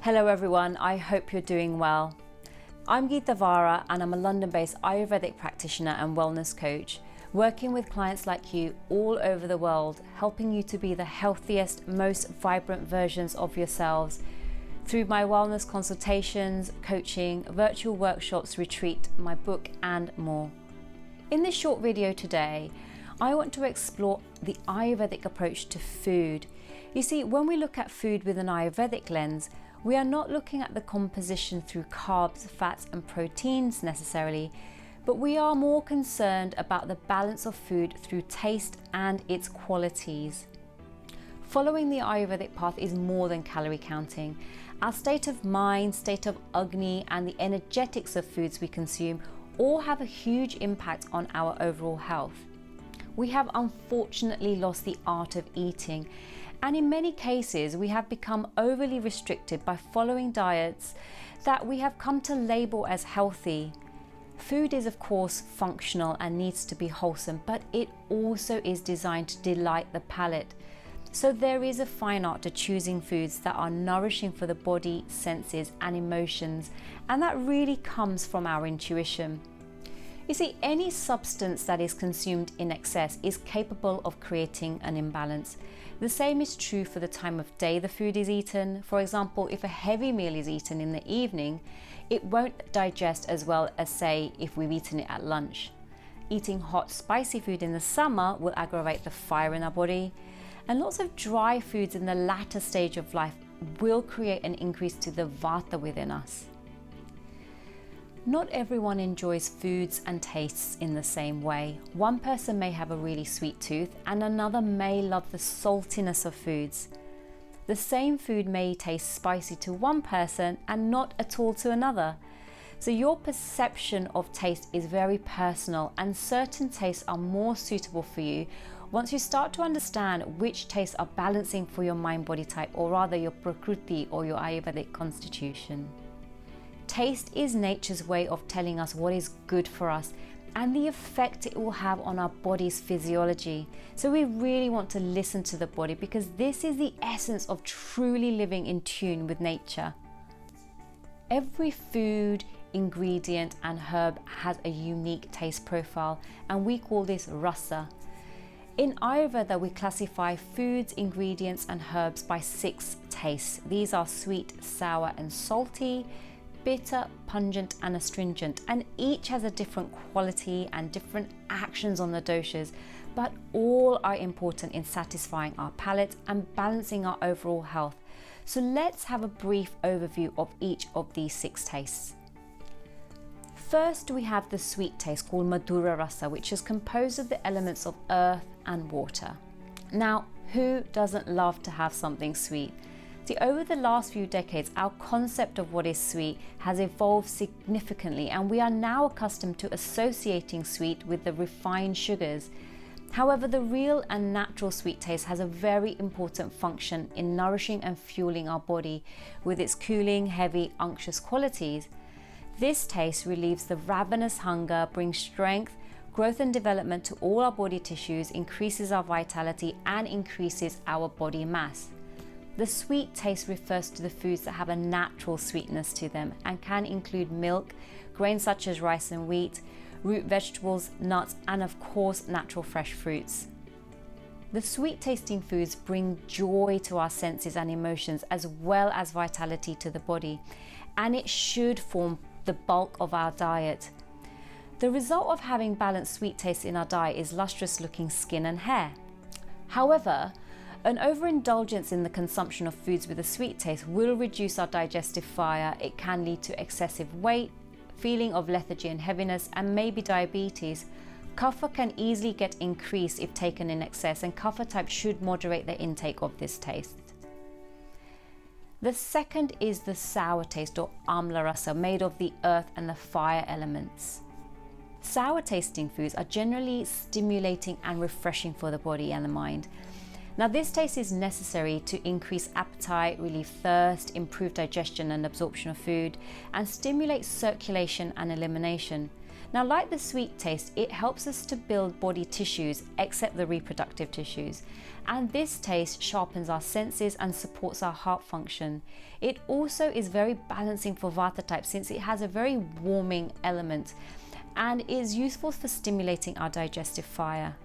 Hello everyone, I hope you're doing well. I'm Geeta Vara and I'm a London-based Ayurvedic practitioner and wellness coach, working with clients like you all over the world, helping you to be the healthiest, most vibrant versions of yourselves through my wellness consultations, coaching, virtual workshops, retreat, my book and more. In this short video today, I want to explore the Ayurvedic approach to food. You see, when we look at food with an Ayurvedic lens, we are not looking at the composition through carbs, fats and proteins necessarily, but we are more concerned about the balance of food through taste and its qualities. Following the Ayurvedic path is more than calorie counting. Our state of mind, state of Agni and the energetics of foods we consume all have a huge impact on our overall health. We have unfortunately lost the art of eating, and in many cases we have become overly restricted by following diets that we have come to label as healthy. Food is of course functional and needs to be wholesome, but it also is designed to delight the palate. So there is a fine art to choosing foods that are nourishing for the body, senses and emotions, and that really comes from our intuition. You see, any substance that is consumed in excess is capable of creating an imbalance. The same is true for the time of day the food is eaten. For example, if a heavy meal is eaten in the evening, it won't digest as well as, say, if we've eaten it at lunch. Eating hot, spicy food in the summer will aggravate the fire in our body, and lots of dry foods in the latter stage of life will create an increase to the vata within us. Not everyone enjoys foods and tastes in the same way. One person may have a really sweet tooth and another may love the saltiness of foods. The same food may taste spicy to one person and not at all to another. So your perception of taste is very personal, and certain tastes are more suitable for you once you start to understand which tastes are balancing for your mind-body type, or rather your Prakriti or your Ayurvedic constitution. Taste is nature's way of telling us what is good for us and the effect it will have on our body's physiology. So we really want to listen to the body, because this is the essence of truly living in tune with nature. Every food, ingredient and herb has a unique taste profile, and we call this rasa. In Ayurveda, we classify foods, ingredients and herbs by 6 tastes. These are sweet, sour and salty, bitter, pungent and astringent, and each has a different quality and different actions on the doshas, but all are important in satisfying our palate and balancing our overall health. So let's have a brief overview of each of these 6 tastes. First, we have the sweet taste called Madhura Rasa, which is composed of the elements of earth and water. Now, who doesn't love to have something sweet? See, over the last few decades, our concept of what is sweet has evolved significantly, and we are now accustomed to associating sweet with the refined sugars. However, the real and natural sweet taste has a very important function in nourishing and fueling our body with its cooling, heavy, unctuous qualities. This taste relieves the ravenous hunger, brings strength, growth and development to all our body tissues, increases our vitality and increases our body mass. The sweet taste refers to the foods that have a natural sweetness to them and can include milk, grains such as rice and wheat, root vegetables, nuts, and of course natural fresh fruits. The sweet tasting foods bring joy to our senses and emotions, as well as vitality to the body, and it should form the bulk of our diet. The result of having balanced sweet taste in our diet is lustrous looking skin and hair. However, an overindulgence in the consumption of foods with a sweet taste will reduce our digestive fire. It can lead to excessive weight, feeling of lethargy and heaviness, and maybe diabetes. Kapha can easily get increased if taken in excess, and Kapha type should moderate the intake of this taste. The second is the sour taste or Amla Rasa, made of the earth and the fire elements. Sour tasting foods are generally stimulating and refreshing for the body and the mind. Now, this taste is necessary to increase appetite, relieve thirst, improve digestion and absorption of food, and stimulate circulation and elimination. Now, like the sweet taste, it helps us to build body tissues except the reproductive tissues. And this taste sharpens our senses and supports our heart function. It also is very balancing for Vata type since it has a very warming element and is useful for stimulating our digestive fire.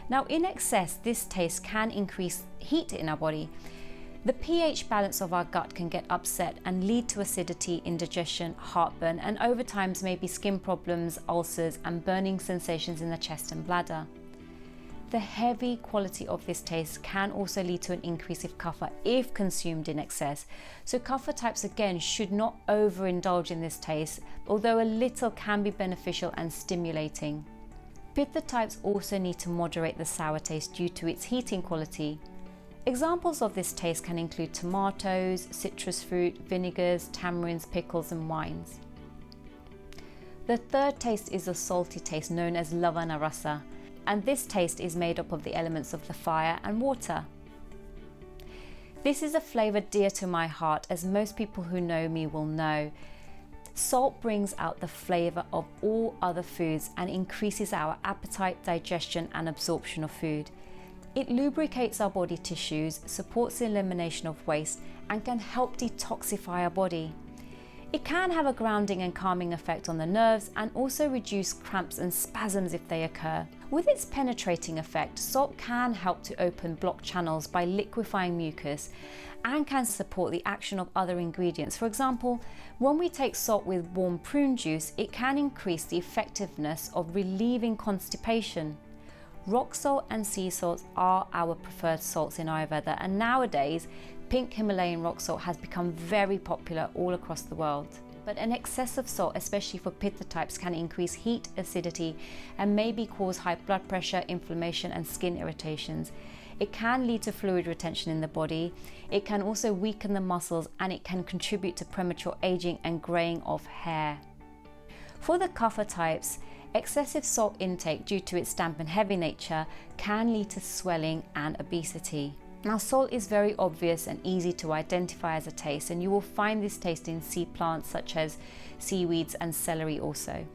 Now, in excess, this taste can increase heat in our body. The pH balance of our gut can get upset and lead to acidity, indigestion, heartburn, and over time maybe skin problems, ulcers, and burning sensations in the chest and bladder. The heavy quality of this taste can also lead to an increase of kapha if consumed in excess. So kapha types again should not overindulge in this taste, although a little can be beneficial and stimulating. Pitta types also need to moderate the sour taste due to its heating quality. Examples of this taste can include tomatoes, citrus fruit, vinegars, tamarinds, pickles, and wines. The third taste is a salty taste known as lavana rasa, and this taste is made up of the elements of the fire and water. This is a flavour dear to my heart, as most people who know me will know. Salt brings out the flavour of all other foods and increases our appetite, digestion, and absorption of food. It lubricates our body tissues, supports the elimination of waste, and can help detoxify our body. It can have a grounding and calming effect on the nerves and also reduce cramps and spasms if they occur. With its penetrating effect, salt can help to open blocked channels by liquefying mucus and can support the action of other ingredients. For example, when we take salt with warm prune juice, it can increase the effectiveness of relieving constipation. Rock salt and sea salts are our preferred salts in Ayurveda, and nowadays pink Himalayan rock salt has become very popular all across the world. But an excess of salt, especially for Pitta types, can increase heat, acidity, and maybe cause high blood pressure, inflammation, and skin irritations. It can lead to fluid retention in the body. It can also weaken the muscles, and it can contribute to premature aging and graying of hair. For the Kapha types, excessive salt intake due to its damp and heavy nature can lead to swelling and obesity. Now, salt is very obvious and easy to identify as a taste, and you will find this taste in sea plants such as seaweeds and celery also.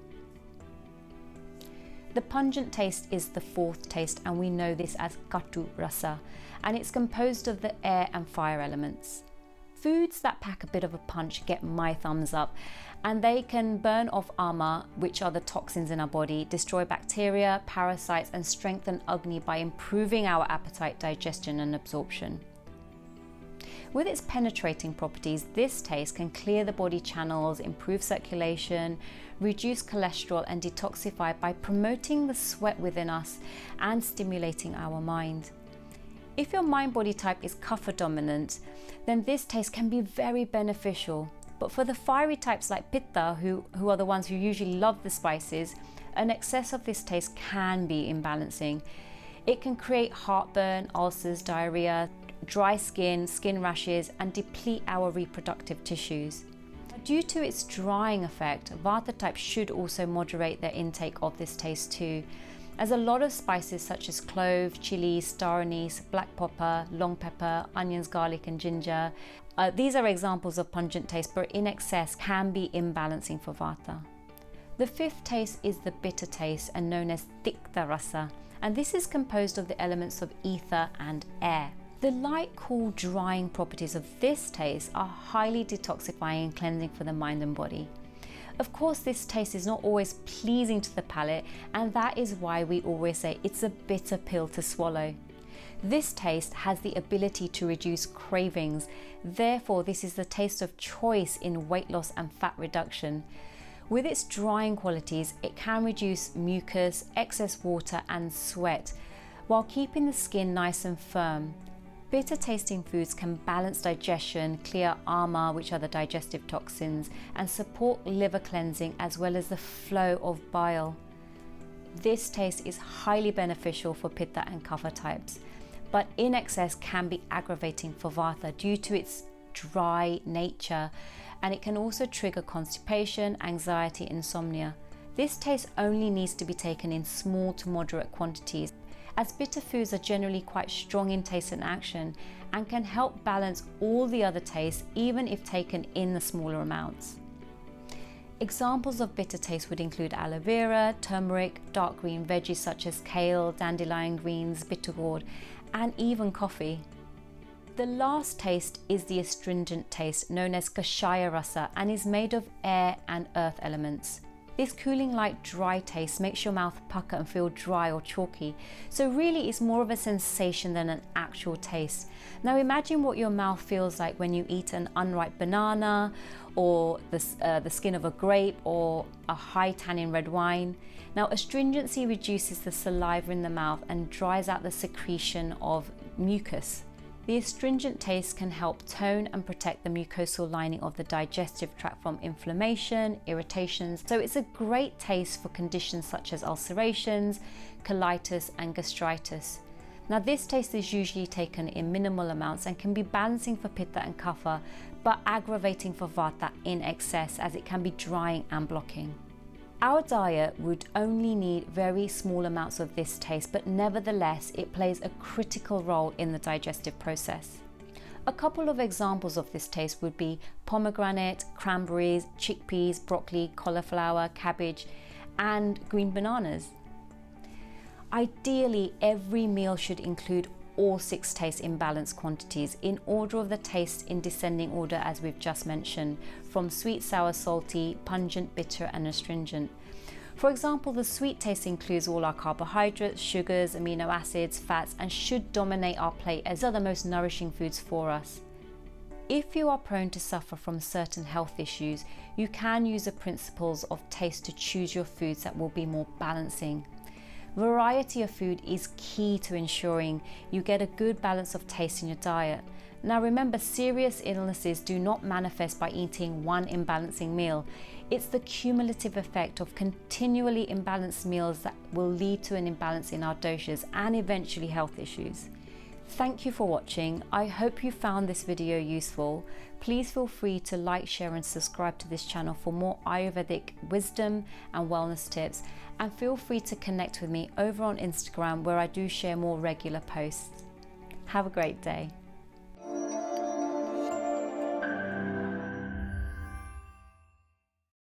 The pungent taste is the fourth taste, and we know this as katu rasa, and it's composed of the air and fire elements. Foods that pack a bit of a punch get my thumbs up, and they can burn off ama, which are the toxins in our body, destroy bacteria, parasites, and strengthen Agni by improving our appetite, digestion, and absorption. With its penetrating properties, this taste can clear the body channels, improve circulation, reduce cholesterol, and detoxify by promoting the sweat within us and stimulating our mind. If your mind-body type is kapha dominant, then this taste can be very beneficial. But for the fiery types like Pitta, who are the ones who usually love the spices, an excess of this taste can be imbalancing. It can create heartburn, ulcers, diarrhea, dry skin, skin rashes, and deplete our reproductive tissues. Due to its drying effect, Vata types should also moderate their intake of this taste too, as a lot of spices such as clove, chili, star anise, black pepper, long pepper, onions, garlic, and ginger. These are examples of pungent taste, but in excess can be imbalancing for Vata. The fifth taste is the bitter taste, and known as tikta rasa, and this is composed of the elements of ether and air. The light, cool, drying properties of this taste are highly detoxifying and cleansing for the mind and body. Of course, this taste is not always pleasing to the palate, and that is why we always say it's a bitter pill to swallow. This taste has the ability to reduce cravings, therefore this is the taste of choice in weight loss and fat reduction. With its drying qualities, it can reduce mucus, excess water, and sweat, while keeping the skin nice and firm. Bitter tasting foods can balance digestion, clear ama, which are the digestive toxins, and support liver cleansing as well as the flow of bile. This taste is highly beneficial for Pitta and Kapha types, but in excess can be aggravating for Vata due to its dry nature, and it can also trigger constipation, anxiety, insomnia. This taste only needs to be taken in small to moderate quantities, as bitter foods are generally quite strong in taste and action and can help balance all the other tastes even if taken in the smaller amounts. Examples of bitter taste would include aloe vera, turmeric, dark green veggies such as kale, dandelion greens, bitter gourd, and even coffee. The last taste is the astringent taste, known as kashaya rasa, and is made of air and earth elements. This cooling light dry taste makes your mouth pucker and feel dry or chalky, so really it's more of a sensation than an actual taste. Now imagine what your mouth feels like when you eat an unripe banana, or the skin of a grape, or a high tannin red wine. Now astringency reduces the saliva in the mouth and dries out the secretion of mucus. The astringent taste can help tone and protect the mucosal lining of the digestive tract from inflammation, irritations, so it's a great taste for conditions such as ulcerations, colitis and gastritis. Now this taste is usually taken in minimal amounts and can be balancing for pitta and kapha, but aggravating for vata in excess, as it can be drying and blocking. Our diet would only need very small amounts of this taste, but nevertheless it plays a critical role in the digestive process. A couple of examples of this taste would be pomegranate, cranberries, chickpeas, broccoli, cauliflower, cabbage, and green bananas. Ideally, every meal should include all 6 tastes in balanced quantities, in order of the taste in descending order as we've just mentioned, from sweet, sour, salty, pungent, bitter and astringent. For example, the sweet taste includes all our carbohydrates, sugars, amino acids, fats, and should dominate our plate, as are the most nourishing foods for us. If you are prone to suffer from certain health issues, you can use the principles of taste to choose your foods that will be more balancing. Variety of food is key to ensuring you get a good balance of taste in your diet. Now remember, serious illnesses do not manifest by eating one imbalancing meal. It's the cumulative effect of continually imbalanced meals that will lead to an imbalance in our doshas and eventually health issues. Thank you for watching. I hope you found this video useful. Please feel free to like, share and subscribe to this channel for more Ayurvedic wisdom and wellness tips, and feel free to connect with me over on Instagram, where I do share more regular posts. Have a great day.